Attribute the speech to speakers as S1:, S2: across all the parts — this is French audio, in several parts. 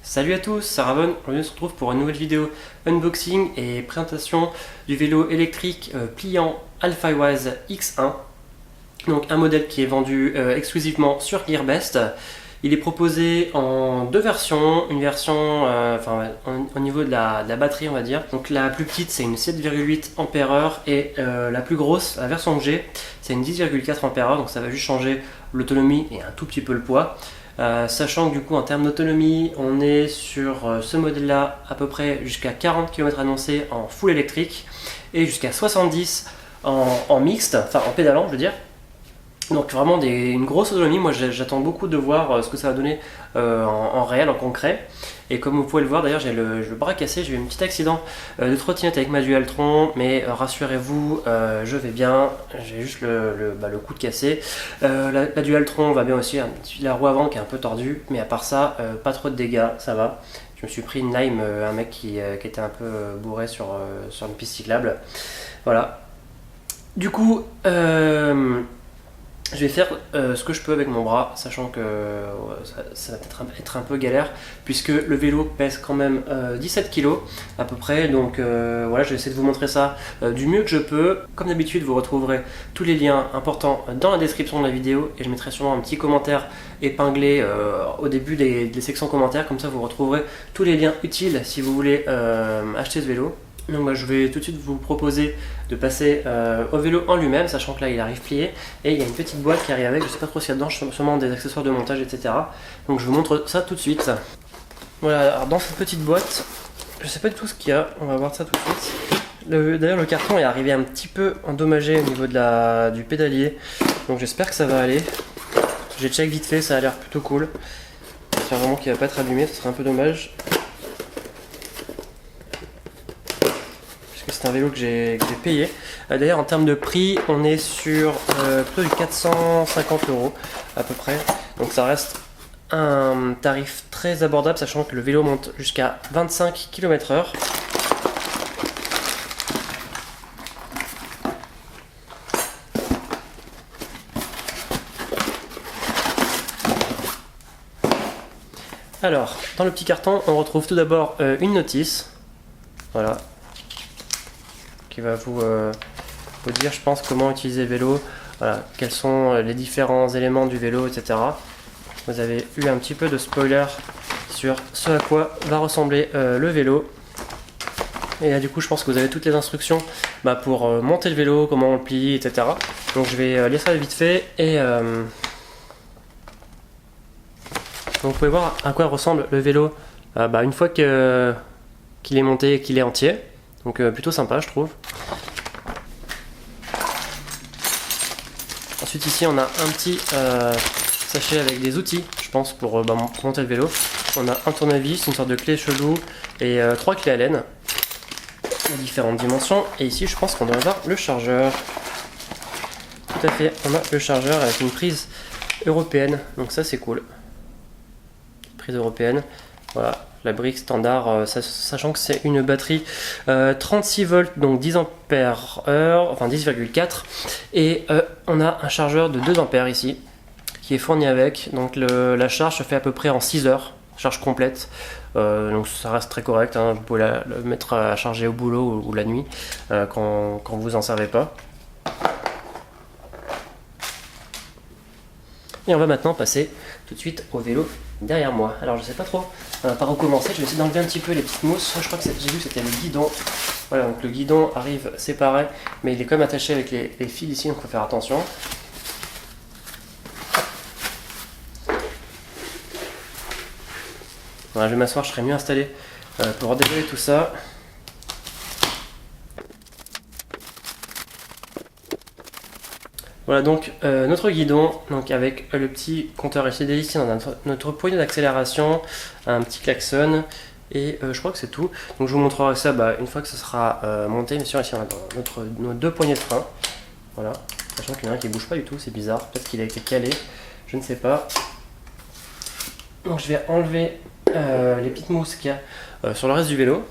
S1: Salut à tous, c'est Raven. Aujourd'hui on se retrouve pour une nouvelle vidéo unboxing et présentation du vélo électrique pliant Alphawise X1. Donc un modèle qui est vendu exclusivement sur Gearbest. Il est proposé en deux versions, une version au niveau de la batterie on va dire. Donc la plus petite c'est une 7,8 Ah et la plus grosse, la version que j'ai, c'est une 10,4 Ah, donc ça va juste changer l'autonomie et un tout petit peu le poids. Sachant que du coup en termes d'autonomie on est sur ce modèle là à peu près jusqu'à 40 km annoncés en full électrique et jusqu'à 70 en mixte, enfin en pédalant je veux dire. Donc vraiment une grosse autonomie. Moi j'attends beaucoup de voir ce que ça va donner en réel, en concret. Et comme vous pouvez le voir, d'ailleurs j'ai le bras cassé, j'ai eu un petit accident de trottinette avec ma Dualtron, mais rassurez-vous, je vais bien, j'ai juste le coude cassé. La Dualtron va bien aussi, la roue avant qui est un peu tordue, mais à part ça, pas trop de dégâts, ça va. Je me suis pris une lime, un mec qui était un peu bourré sur une piste cyclable. Voilà. Du coup, je vais faire ce que je peux avec mon bras, sachant que ça va peut-être être un peu galère, puisque le vélo pèse quand même 17 kg à peu près, donc voilà, je vais essayer de vous montrer ça du mieux que je peux. Comme d'habitude, vous retrouverez tous les liens importants dans la description de la vidéo, et je mettrai sûrement un petit commentaire épinglé au début des sections commentaires, comme ça vous retrouverez tous les liens utiles si vous voulez acheter ce vélo. Donc je vais tout de suite vous proposer de passer au vélo en lui-même, sachant que là il arrive plié et il y a une petite boîte qui arrive avec, je sais pas trop ce qu'il y a dedans, sûrement des accessoires de montage, etc. Donc je vous montre ça tout de suite. Voilà, alors dans cette petite boîte, je sais pas du tout ce qu'il y a, on va voir ça tout de suite. D'ailleurs le carton est arrivé un petit peu endommagé au niveau du pédalier, donc j'espère que ça va aller. J'ai check vite fait, ça a l'air plutôt cool. J'espère vraiment qu'il va pas être abîmé, ce serait un peu dommage. C'est un vélo que j'ai payé. D'ailleurs en termes de prix on est sur plutôt du 450 € à peu près. Donc ça reste un tarif très abordable, sachant que le vélo monte jusqu'à 25 km/h. Alors dans le petit carton on retrouve tout d'abord une notice. Voilà, qui va vous dire, je pense, comment utiliser le vélo, voilà, quels sont les différents éléments du vélo, etc. Vous avez eu un petit peu de spoiler sur ce à quoi va ressembler le vélo. Et là du coup je pense que vous avez toutes les instructions pour monter le vélo, comment on le plie, etc. Donc je vais lire ça vite fait et donc vous pouvez voir à quoi ressemble le vélo une fois qu'il est monté et qu'il est entier. Donc plutôt sympa je trouve. Ensuite ici on a un petit sachet avec des outils, je pense, pour monter le vélo. On a un tournevis, une sorte de clé chelou et 3 clés Allen à différentes dimensions. Et ici je pense qu'on doit avoir le chargeur. Tout à fait, on a le chargeur avec une prise européenne, donc ça c'est cool. Prise européenne, voilà. La brique standard, sachant que c'est une batterie 36 volts, donc 10 ampères heure, enfin 10,4, et on a un chargeur de 2 ampères ici, qui est fourni avec, donc la charge se fait à peu près en 6 heures, charge complète, donc ça reste très correct, hein. Vous pouvez le mettre à charger au boulot ou la nuit, quand vous en servez pas. Et on va maintenant passer tout de suite au vélo derrière moi. Alors je sais pas trop par où commencer, je vais essayer d'enlever un petit peu les petites mousses. Je crois que j'ai vu que c'était le guidon. Voilà, donc le guidon arrive séparé, mais il est quand même attaché avec les fils ici, donc il faut faire attention. Voilà, je vais m'asseoir, je serai mieux installé pour déballer tout ça. Voilà donc notre guidon, donc avec le petit compteur LCD ici, on a notre poignée d'accélération, un petit klaxon et je crois que c'est tout. Donc je vous montrerai ça une fois que ça sera monté. Bien sûr ici on a nos deux poignées de frein, voilà, sachant qu'il y en a un qui ne bouge pas du tout, c'est bizarre, peut-être qu'il a été calé, je ne sais pas. Donc je vais enlever les petites mousses qu'il y a sur le reste du vélo.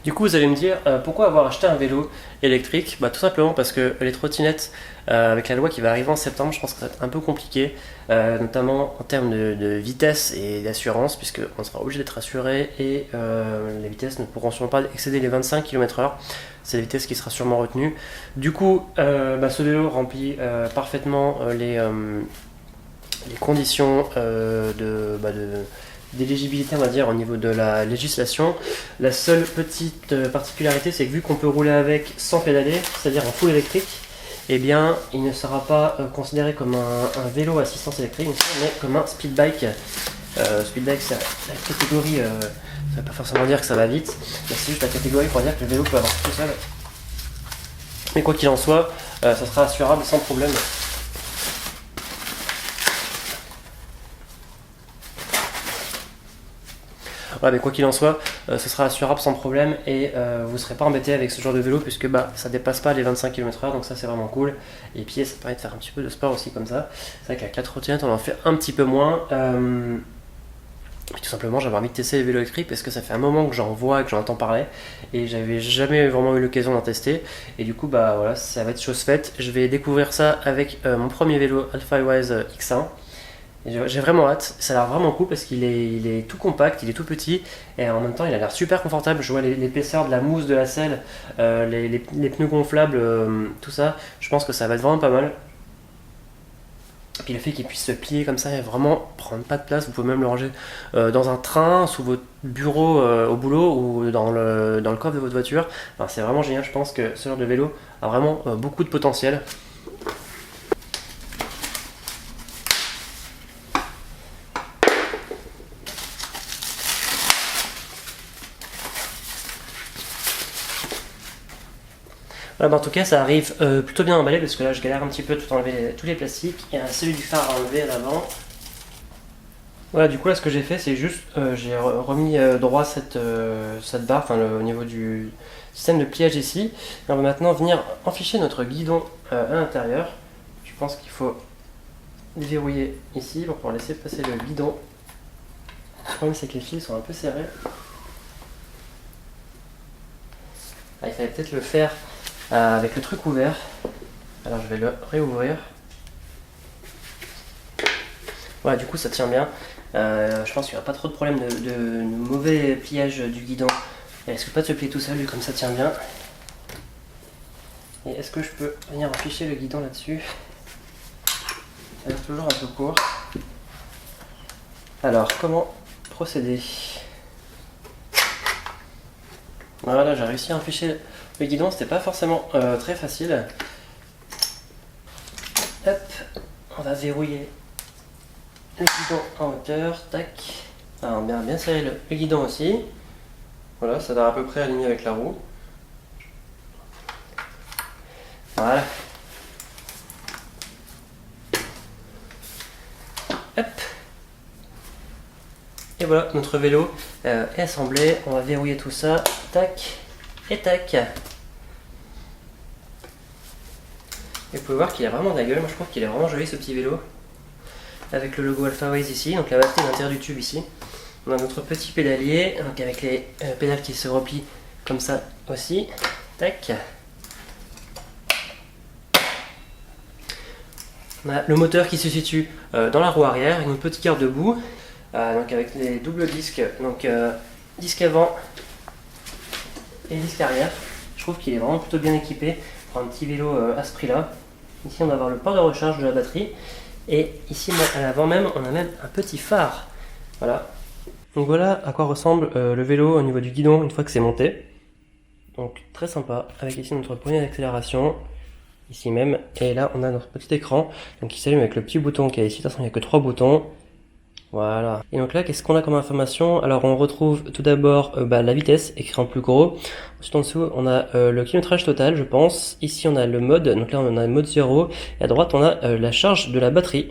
S1: Du coup vous allez me dire pourquoi avoir acheté un vélo électrique? Tout simplement parce que les trottinettes, avec la loi qui va arriver en septembre, je pense que ça va être un peu compliqué, notamment en termes de vitesse et d'assurance, puisqu'on sera obligé d'être assuré et les vitesses ne pourront sûrement pas excéder les 25 km/h. C'est la vitesse qui sera sûrement retenue. Du coup, ce vélo remplit parfaitement les conditions d'éligibilité, on va dire, au niveau de la législation. La seule petite particularité, c'est que vu qu'on peut rouler avec sans pédaler, c'est-à-dire en full électrique, eh bien, il ne sera pas considéré comme un vélo à assistance électrique, mais comme un speed bike. Speed bike, c'est la catégorie, ça ne veut pas forcément dire que ça va vite, mais c'est juste la catégorie pour dire que le vélo peut avancer tout seul. Mais quoi qu'il en soit, ça sera assurable sans problème. Voilà, mais quoi qu'il en soit, ce sera assurable sans problème et vous ne serez pas embêté avec ce genre de vélo puisque ça dépasse pas les 25 km/h, donc ça c'est vraiment cool. Et puis ça permet de faire un petit peu de sport aussi comme ça. C'est vrai qu'avec la trottinette on en fait un petit peu moins. Tout simplement j'avais envie de tester les vélos électriques parce que ça fait un moment que j'en vois et que j'en entends parler et j'avais jamais vraiment eu l'occasion d'en tester. Et du coup voilà, ça va être chose faite. Je vais découvrir ça avec mon premier vélo Alphawise X1. J'ai vraiment hâte, ça a l'air vraiment cool parce qu'il est tout compact, il est tout petit et en même temps il a l'air super confortable. Je vois l'épaisseur de la mousse, de la selle, les pneus gonflables, tout ça, je pense que ça va être vraiment pas mal. Et puis le fait qu'il puisse se plier comme ça et vraiment prendre pas de place, vous pouvez même le ranger dans un train, sous votre bureau au boulot ou dans le coffre de votre voiture. C'est vraiment génial, je pense que ce genre de vélo a vraiment beaucoup de potentiel. Voilà, en tout cas ça arrive plutôt bien emballé parce que là je galère un petit peu tout enlever tous les plastiques. Il y a celui du phare à enlever à l'avant. Voilà, du coup là ce que j'ai fait c'est juste j'ai remis droit cette barre, au niveau du système de pliage ici. Et on va maintenant venir enficher notre guidon à l'intérieur. Je pense qu'il faut déverrouiller ici pour pouvoir laisser passer le guidon. Le problème c'est que les fils sont un peu serrés. Il fallait peut-être le faire avec le truc ouvert. Alors je vais le réouvrir. Voilà, du coup ça tient bien. Je pense qu'il n'y aura pas trop de problème de mauvais pliage du guidon. Il risque pas de se plier tout seul, vu comme ça tient bien. Et est-ce que je peux venir afficher le guidon là-dessus? Ça reste toujours un peu court. Alors comment procéder? Voilà, j'ai réussi à afficher le guidon, c'était pas forcément très facile. Hop, on va verrouiller le guidon en hauteur, tac. Alors bien serrer le guidon aussi. Voilà, ça doit à peu près aligner avec la roue. Voilà. Hop. Et voilà, notre vélo est assemblé. On va verrouiller tout ça, tac et tac. Et vous pouvez voir qu'il a vraiment de la gueule. Moi je trouve qu'il est vraiment joli ce petit vélo. Avec le logo Alphawise ici, donc la batterie à l'intérieur du tube ici. On a notre petit pédalier, donc avec les pédales qui se replient comme ça aussi. Tac. On a le moteur qui se situe dans la roue arrière, une petite garde-boue, donc avec les doubles disques, donc disque avant et disque arrière. Je trouve qu'il est vraiment plutôt bien équipé pour un petit vélo à ce prix-là. Ici on va avoir le port de recharge de la batterie. Et ici à l'avant même, on a même un petit phare. Voilà. Donc voilà à quoi ressemble le vélo au niveau du guidon une fois que c'est monté. Donc très sympa, avec ici notre poignée d'accélération, ici même, et là on a notre petit écran, donc qui s'allume avec le petit bouton qui est ici. De toute façon il n'y a que 3 boutons. Voilà. Et donc là, qu'est-ce qu'on a comme information? Alors on retrouve tout d'abord la vitesse, écrit en plus gros. Ensuite en dessous, on a le kilométrage total, je pense. Ici on a le mode, donc là on a le mode 0. Et à droite on a la charge de la batterie.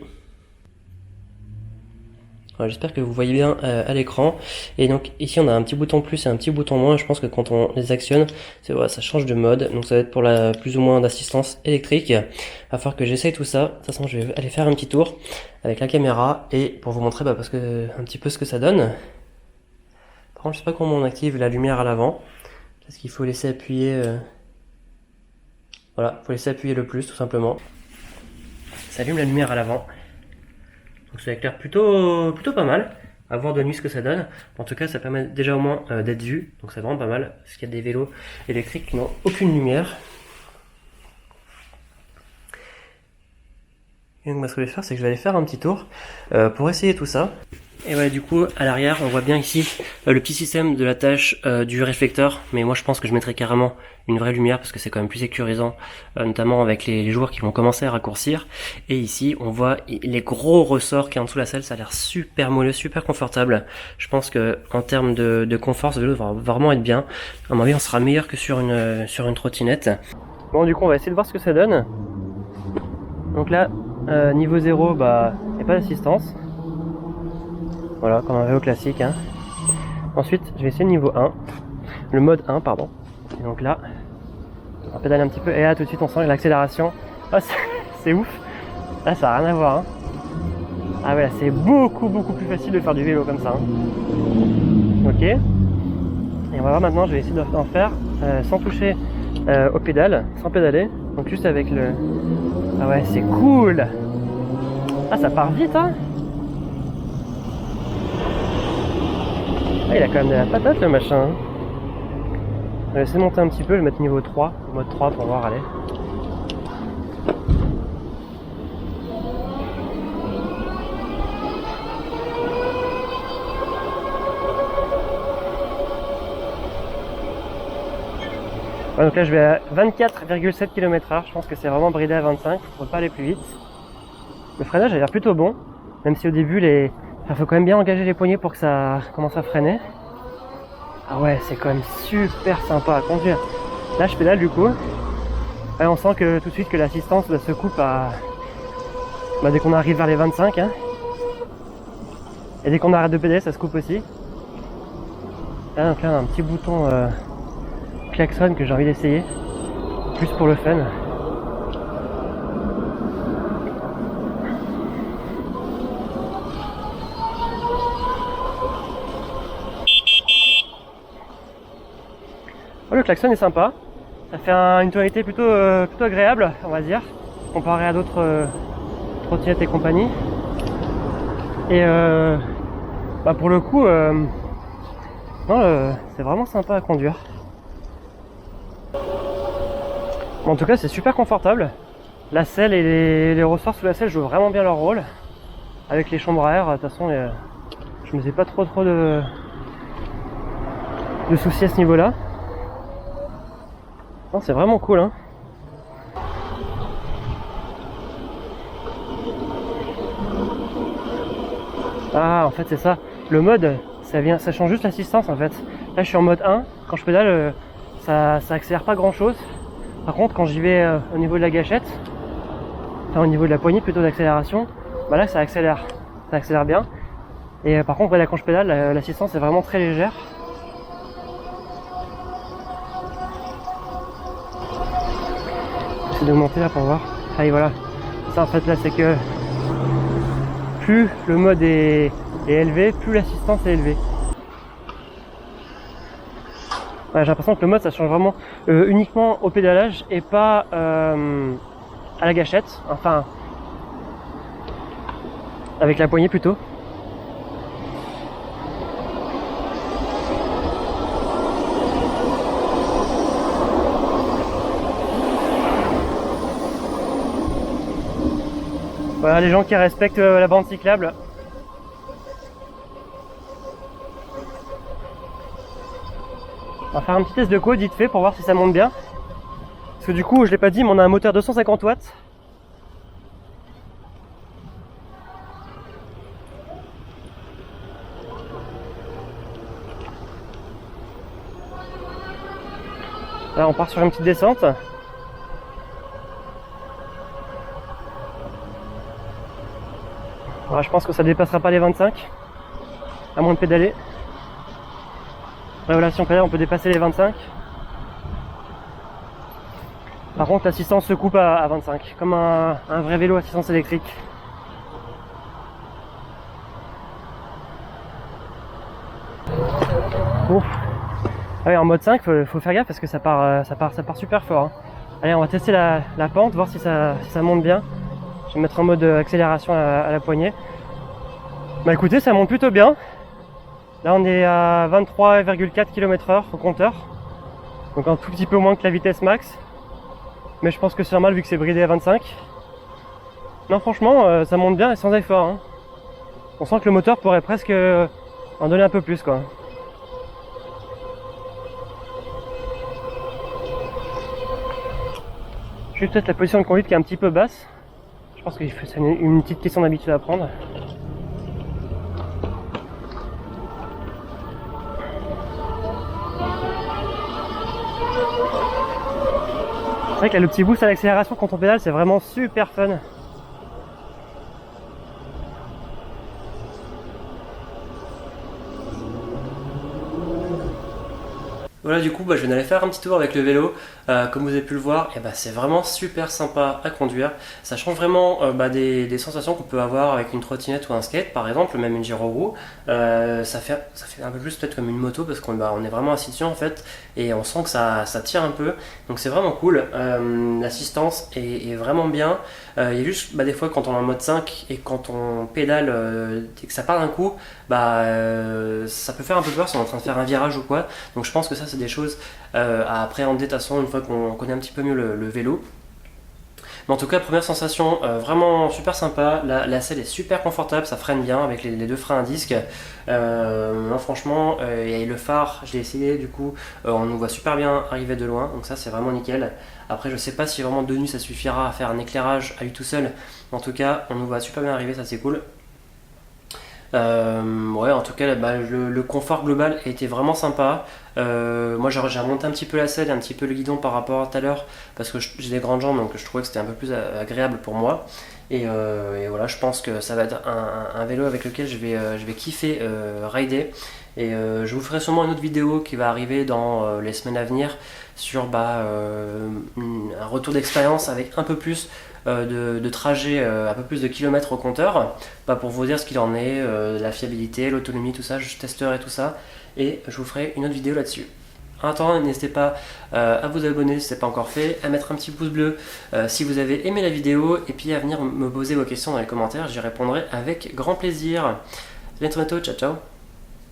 S1: Voilà, j'espère que vous voyez bien à l'écran. Et donc ici on a un petit bouton plus et un petit bouton moins. Je pense que quand on les actionne, voilà, ça change de mode. Donc ça va être pour la plus ou moins d'assistance électrique. Il va falloir que j'essaye tout ça. De toute façon je vais aller faire un petit tour avec la caméra et pour vous montrer un petit peu ce que ça donne. Par contre je sais pas comment on active la lumière à l'avant. Est-ce qu'il faut laisser appuyer Voilà, faut laisser appuyer le plus tout simplement. Ça allume la lumière à l'avant. Donc ça éclaire plutôt pas mal. À voir de nuit ce que ça donne. En tout cas, ça permet déjà au moins d'être vu. Donc c'est vraiment pas mal. Parce qu'il y a des vélos électriques qui n'ont aucune lumière. Et donc moi, ce que je vais faire, c'est que je vais aller faire un petit tour pour essayer tout ça. Et voilà, du coup, à l'arrière, on voit bien ici le petit système de l'attache du réflecteur. Mais moi, je pense que je mettrai carrément une vraie lumière parce que c'est quand même plus sécurisant, notamment avec les joueurs qui vont commencer à raccourcir. Et ici, on voit les gros ressorts qui est en dessous de la selle. Ça a l'air super moelleux, super confortable. Je pense que en termes de confort, ce vélo va vraiment être bien. À mon avis, on sera meilleur que sur une trottinette. Bon, du coup, on va essayer de voir ce que ça donne. Donc là, niveau 0, bah, il n'y a pas d'assistance. Voilà, comme un vélo classique. Hein. Ensuite, je vais essayer le niveau 1. Le mode 1, pardon. Et donc là, on va pédaler un petit peu. Et là, tout de suite, on sent l'accélération. Ah, c'est ouf. Là, ça n'a rien à voir. Hein. Ah ouais, là, c'est beaucoup plus facile de faire du vélo comme ça. Hein. Ok. Et on va voir maintenant, je vais essayer d'en faire sans toucher aux pédales, sans pédaler. Donc juste avec le... Ah ouais, c'est cool. Ah, ça part vite, hein. Ah, il a quand même de la patate le machin. Je vais essayer de monter un petit peu, je vais mettre niveau 3, mode 3 pour voir, allez. Ouais, donc là je vais à 24,7 km/h, je pense que c'est vraiment bridé à 25, faut pas aller plus vite. Le freinage a l'air plutôt bon, même si au début il faut quand même bien engager les poignets pour que ça commence à freiner. Ah ouais, c'est quand même super sympa à conduire. Là je pédale du coup. Ouais, on sent que tout de suite que l'assistance se coupe dès qu'on arrive vers les 25. Hein. Et dès qu'on arrête de pédaler, ça se coupe aussi. Là, donc là on a un petit bouton klaxon que j'ai envie d'essayer. Plus pour le fun. Oh, le klaxon est sympa, ça fait une tonalité plutôt agréable, on va dire, comparé à d'autres trottinettes et compagnie. Et pour le coup, c'est vraiment sympa à conduire. Bon, en tout cas, c'est super confortable. La selle et les ressorts sous la selle jouent vraiment bien leur rôle. Avec les chambres à air, de toute façon, je me fais pas trop de soucis à ce niveau-là. C'est vraiment cool, hein. Ah, en fait c'est ça. Le mode, ça change juste l'assistance en fait. Là je suis en mode 1, quand je pédale, ça accélère pas grand chose. Par contre quand j'y vais au niveau de la gâchette, enfin au niveau de la poignée plutôt d'accélération, bah là ça accélère bien. Et par contre là quand je pédale, l'assistance est vraiment très légère. D'augmenter là pour voir. Ah et voilà, ça en fait là c'est que plus le mode est élevé, plus l'assistance est élevée. Voilà, j'ai l'impression que le mode ça change vraiment uniquement au pédalage et pas à la gâchette, enfin avec la poignée plutôt. Voilà les gens qui respectent la bande cyclable. On va faire un petit test de code vite fait pour voir si ça monte bien. Parce que du coup, je l'ai pas dit, mais on a un moteur 250 watts. Là, on part sur une petite descente. Alors, je pense que ça dépassera pas les 25, à moins de pédaler. Là, voilà, si on pédale, on peut dépasser les 25. Par contre, l'assistance se coupe à 25, comme un vrai vélo assistance électrique. Ouf. Ah oui, en mode 5, faut faire gaffe parce que ça part super fort. Hein. Allez, on va tester la pente, voir si ça monte bien. Je vais mettre en mode accélération à la poignée. Bah écoutez, ça monte plutôt bien. Là on est à 23,4 km/h au compteur. Donc un tout petit peu moins que la vitesse max. Mais je pense que c'est normal vu que c'est bridé à 25. Non franchement, ça monte bien et sans effort. Hein. On sent que le moteur pourrait presque en donner un peu plus quoi. Juste peut-être la position de conduite qui est un petit peu basse. Je pense que c'est une petite question d'habitude à prendre. C'est vrai que là, le petit boost à l'accélération quand on pédale, c'est vraiment super fun. Voilà, du coup, je viens d'aller faire un petit tour avec le vélo. Comme vous avez pu le voir, c'est vraiment super sympa à conduire. Ça change vraiment des sensations qu'on peut avoir avec une trottinette ou un skate, par exemple, même une gyro-roue. Ça fait un peu plus peut-être comme une moto parce qu'on est vraiment assis dessus en fait, et on sent que ça tire un peu. Donc c'est vraiment cool. L'assistance est vraiment bien. Il y a juste des fois quand on est en mode 5 et quand on pédale et que ça part d'un coup, ça peut faire un peu peur si on est en train de faire un virage ou quoi. Donc je pense que ça c'est des choses à appréhender de toute façon une fois qu'on connaît un petit peu mieux le vélo. Mais en tout cas, première sensation vraiment super sympa. La selle est super confortable, ça freine bien avec les deux freins à disque. Non, franchement, et le phare, je l'ai essayé, du coup, on nous voit super bien arriver de loin, donc ça c'est vraiment nickel. Après, je sais pas si vraiment de nuit ça suffira à faire un éclairage à lui tout seul. En tout cas, on nous voit super bien arriver, ça c'est cool. Ouais, en tout cas, le confort global était vraiment sympa. Moi, j'ai remonté un petit peu la selle et un petit peu le guidon par rapport à tout à l'heure parce que j'ai des grandes jambes, donc je trouvais que c'était un peu plus agréable pour moi. Et voilà, je pense que ça va être un vélo avec lequel je vais kiffer rider. Et je vous ferai sûrement une autre vidéo qui va arriver dans les semaines à venir sur un retour d'expérience avec un peu plus de trajet, un peu plus de kilomètres au compteur, pour vous dire ce qu'il en est, la fiabilité, l'autonomie, tout ça, je testerai tout ça et je vous ferai une autre vidéo là-dessus. En attendant, n'hésitez pas à vous abonner si ce n'est pas encore fait, à mettre un petit pouce bleu si vous avez aimé la vidéo et puis à venir me poser vos questions dans les commentaires, j'y répondrai avec grand plaisir. À bientôt, ciao ciao.